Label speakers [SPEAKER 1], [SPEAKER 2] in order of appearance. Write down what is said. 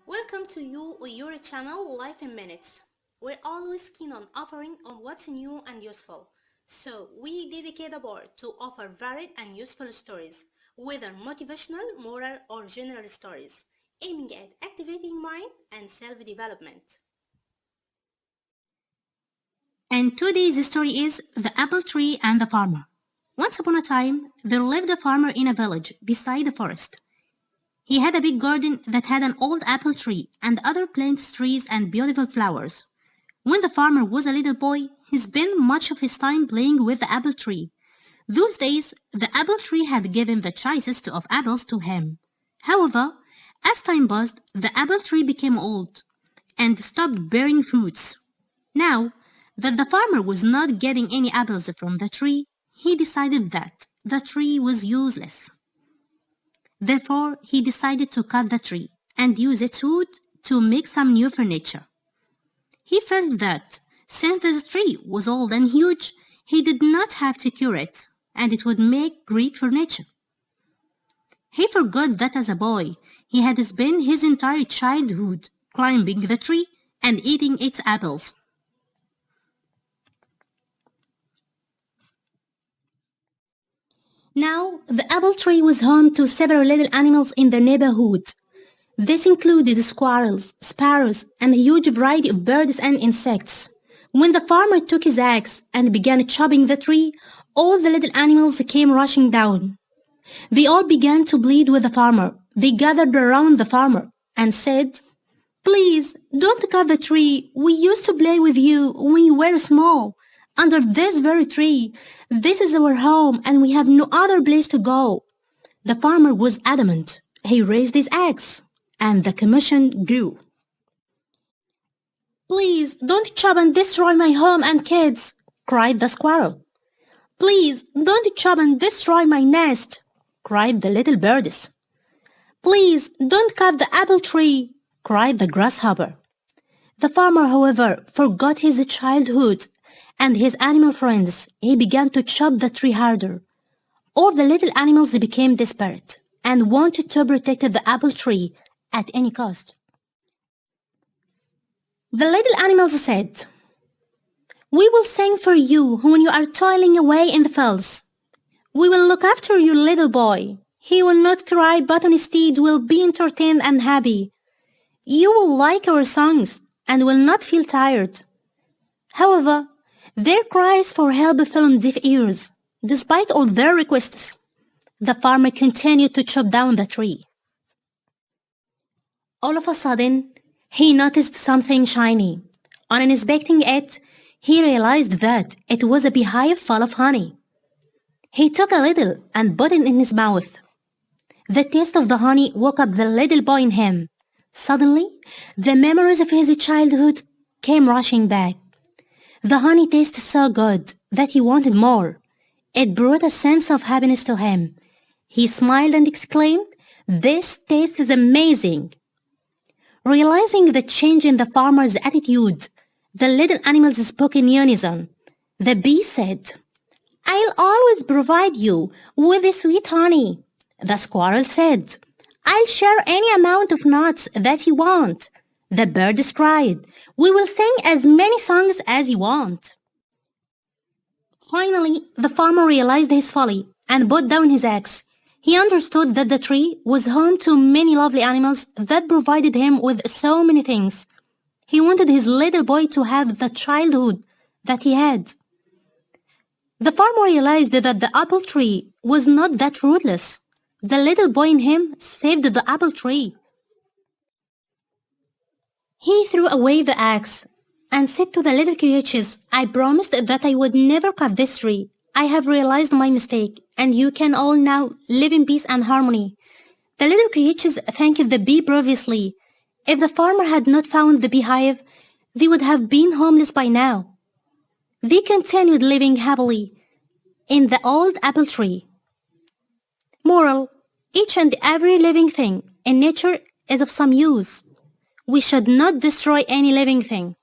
[SPEAKER 1] Welcome to your channel Life in Minutes. We're always keen on offering on what's new and useful. So we dedicate a board to offer varied and useful stories, whether motivational, moral or general stories, aiming at activating mind and self-development.
[SPEAKER 2] And today's story is The Apple Tree and the Farmer. Once upon a time, there lived a farmer in a village beside the forest. He had a big garden that had an old apple tree and other plants, trees, and beautiful flowers. When the farmer was a little boy, he spent much of his time playing with the apple tree. Those days, the apple tree had given the choicest of apples to him. However, as time passed, the apple tree became old and stopped bearing fruits. Now that the farmer was not getting any apples from the tree, he decided that the tree was useless. Therefore, he decided to cut the tree and use its wood to make some new furniture. He felt that since the tree was old and huge, he did not have to cure it, and it would make great furniture. He forgot that as a boy, he had spent his entire childhood climbing the tree and eating its apples. Now, the apple tree was home to several little animals in the neighborhood. This included squirrels, sparrows, and a huge variety of birds and insects. When the farmer took his axe and began chopping the tree, all the little animals came rushing down. They all began to plead with the farmer. They gathered around the farmer and said, "Please, don't cut the tree. We used to play with you when you were small. Under this very tree, this is our home and we have no other place to go." The farmer was adamant. He raised his axe and the commotion grew. "Please, don't chop and destroy my home and kids," cried the squirrel. "Please, don't chop and destroy my nest," cried the little birds. "Please, don't cut the apple tree," cried the grasshopper. The farmer, however, forgot his childhood and his animal friends. He began to chop the tree harder. All the little animals became desperate and wanted to protect the apple tree at any cost. The little animals said, "We will sing for you when you are toiling away in the fields. We will look after your little boy. He will not cry, but instead will be entertained and happy. You will like our songs and will not feel tired." However, their cries for help fell on deaf ears. Despite all their requests, the farmer continued to chop down the tree. All of a sudden, he noticed something shiny. On inspecting it, he realized that it was a beehive full of honey. He took a little and put it in his mouth. The taste of the honey woke up the little boy in him. Suddenly, the memories of his childhood came rushing back. The honey tasted so good that he wanted more. It brought a sense of happiness to him. He smiled and exclaimed, "This taste is amazing." Realizing the change in the farmer's attitude, the little animals spoke in unison. The bee said, "I'll always provide you with the sweet honey." The squirrel said, "I'll share any amount of nuts that you want." The birds cried, "We will sing as many songs as you want." Finally, the farmer realized his folly and put down his axe. He understood that the tree was home to many lovely animals that provided him with so many things. He wanted his little boy to have the childhood that he had. The farmer realized that the apple tree was not that fruitless. The little boy in him saved the apple tree. He threw away the axe and said to the little creatures, "I promised that I would never cut this tree. I have realized my mistake, and you can all now live in peace and harmony." The little creatures thanked the bee profusely. If the farmer had not found the beehive, they would have been homeless by now. They continued living happily in the old apple tree. Moral: each and every living thing in nature is of some use. We should not destroy any living thing.